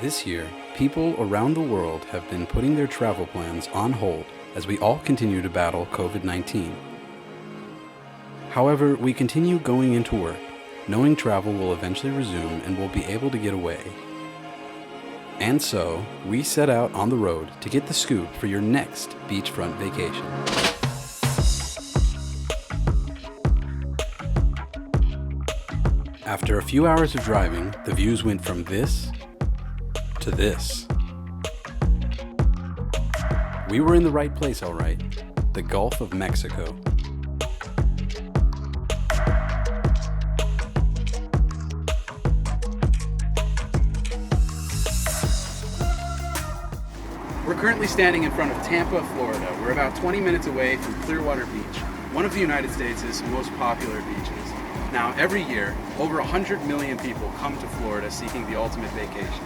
This year, people around the world have been putting their travel plans on hold as we all continue to battle COVID-19. However, we continue going into work, knowing travel will eventually resume and we'll be able to get away. And so, we set out on the road to get the scoop for your next beachfront vacation. After a few hours of driving, the views went from this to this. We were in the right place, all right. The Gulf of Mexico. We're currently standing in front of Tampa, Florida. We're about 20 minutes away from Clearwater Beach, one of the United States' most popular beaches. Now, every year, over 100 million people come to Florida seeking the ultimate vacation.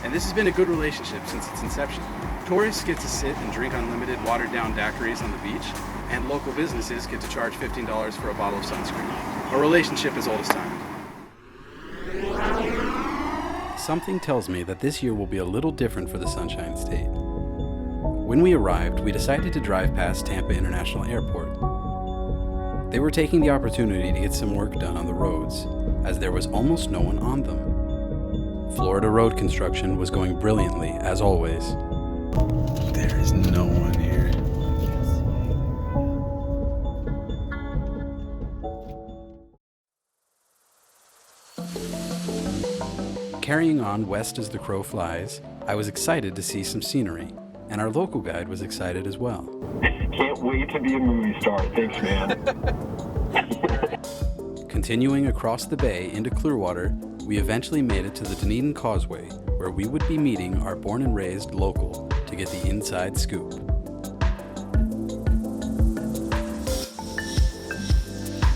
And this has been a good relationship since its inception. Tourists get to sit and drink unlimited watered-down daiquiris on the beach, and local businesses get to charge $15 for a bottle of sunscreen. A relationship as old as time. Something tells me that this year will be a little different for the Sunshine State. When we arrived, we decided to drive past Tampa International Airport. They were taking the opportunity to get some work done on the roads, as there was almost no one on them. Florida road construction was going brilliantly, as always. There is no one here. Carrying on west as the crow flies, I was excited to see some scenery, and our local guide was excited as well. Can't wait to be a movie star. Thanks, man. Continuing across the bay into Clearwater, we eventually made it to the Dunedin Causeway, where we would be meeting our born and raised local to get the inside scoop.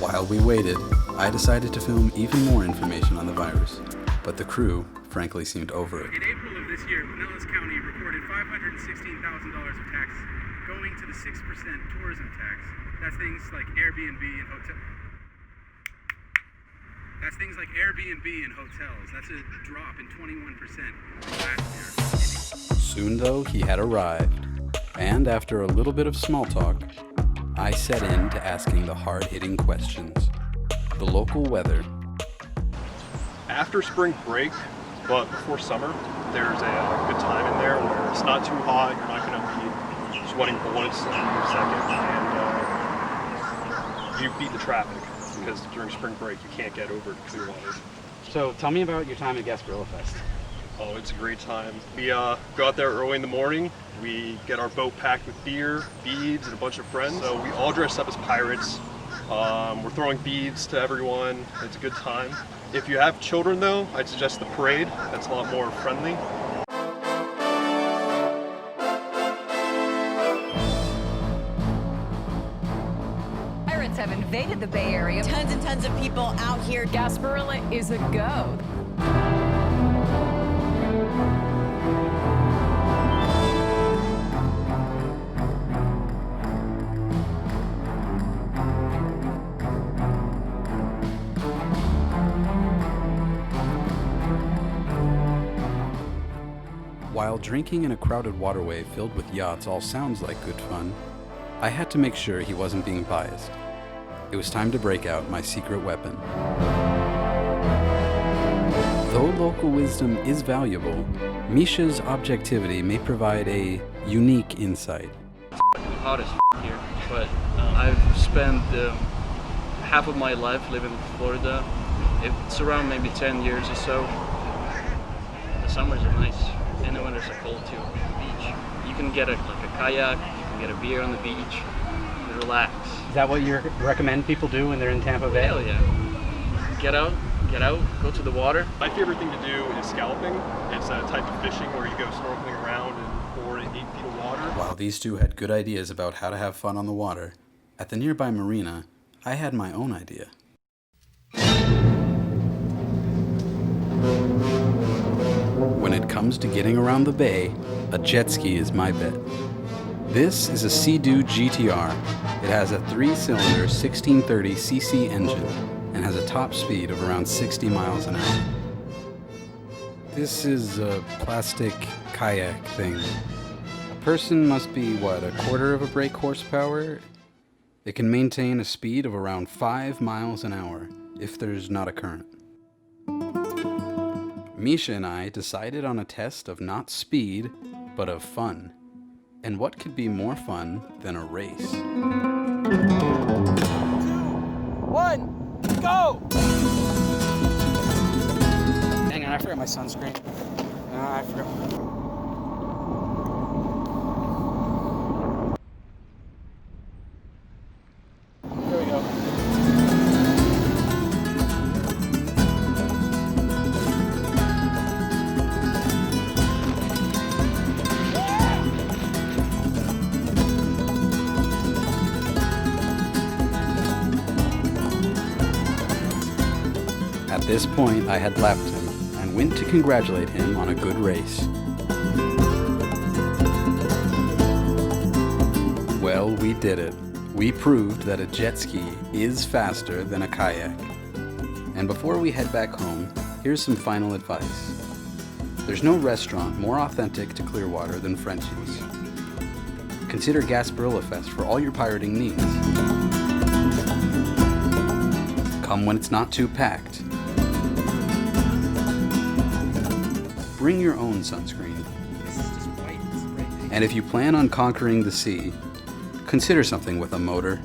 While we waited, I decided to film even more information on the virus, but the crew frankly seemed over it. In April of this year, Pinellas County reported $516,000 of taxes going to the 6% tourism tax. That's things like Airbnb and hotel. That's things like Airbnb and hotels. That's a drop in 21% last year. Soon though, he had arrived, and after a little bit of small talk, I set in to asking the hard-hitting questions. The local weather. After spring break, but before summer, there's a good time in there where it's not too hot, you're not going to be sweating bullets in a second, and you beat the traffic. Because during spring break you can't get over to Clearwater. So tell me about your time at Gasparilla Fest. Oh, it's a great time. We go out there early in the morning. We get our boat packed with beer, beads, and a bunch of friends. So we all dress up as pirates. We're throwing beads to everyone. It's a good time. If you have children though, I'd suggest the parade. That's a lot more friendly. Have invaded the Bay Area. Tons and tons of people out here. Gasparilla is a go. While drinking in a crowded waterway filled with yachts all sounds like good fun, I had to make sure he wasn't being biased. It was time to break out my secret weapon. Though local wisdom is valuable, Misha's objectivity may provide a unique insight. Hot as here, but I've spent half of my life living in Florida. It's around maybe 10 years or so. The summers are nice, and the winters are cold too. The beach, you can get a kayak, you can get a beer on the beach, and relax. Is that what you recommend people do when they're in Tampa Bay? Hell yeah. Get out, go to the water. My favorite thing to do is scalloping. It's a type of fishing where you go snorkeling around in 4 to 8 feet of water. While these two had good ideas about how to have fun on the water, at the nearby marina, I had my own idea. When it comes to getting around the bay, a jet ski is my bet. This is a Sea-Doo GTR. It has a 3-cylinder 1630cc engine and has a top speed of around 60 miles an hour. This is a plastic kayak thing. A person must be, what, a quarter of a brake horsepower? It can maintain a speed of around 5 miles an hour if there's not a current. Misha and I decided on a test of not speed, but of fun. And what could be more fun than a race? 2, 1, go! Hang on, I forgot my sunscreen. I forgot. There we go. At this point, I had left him and went to congratulate him on a good race. Well, we did it. We proved that a jet ski is faster than a kayak. And before we head back home, here's some final advice. There's no restaurant more authentic to Clearwater than Frenchie's. Consider Gasparilla Fest for all your pirating needs. Come when it's not too packed. Bring your own sunscreen. And if you plan on conquering the sea, consider something with a motor.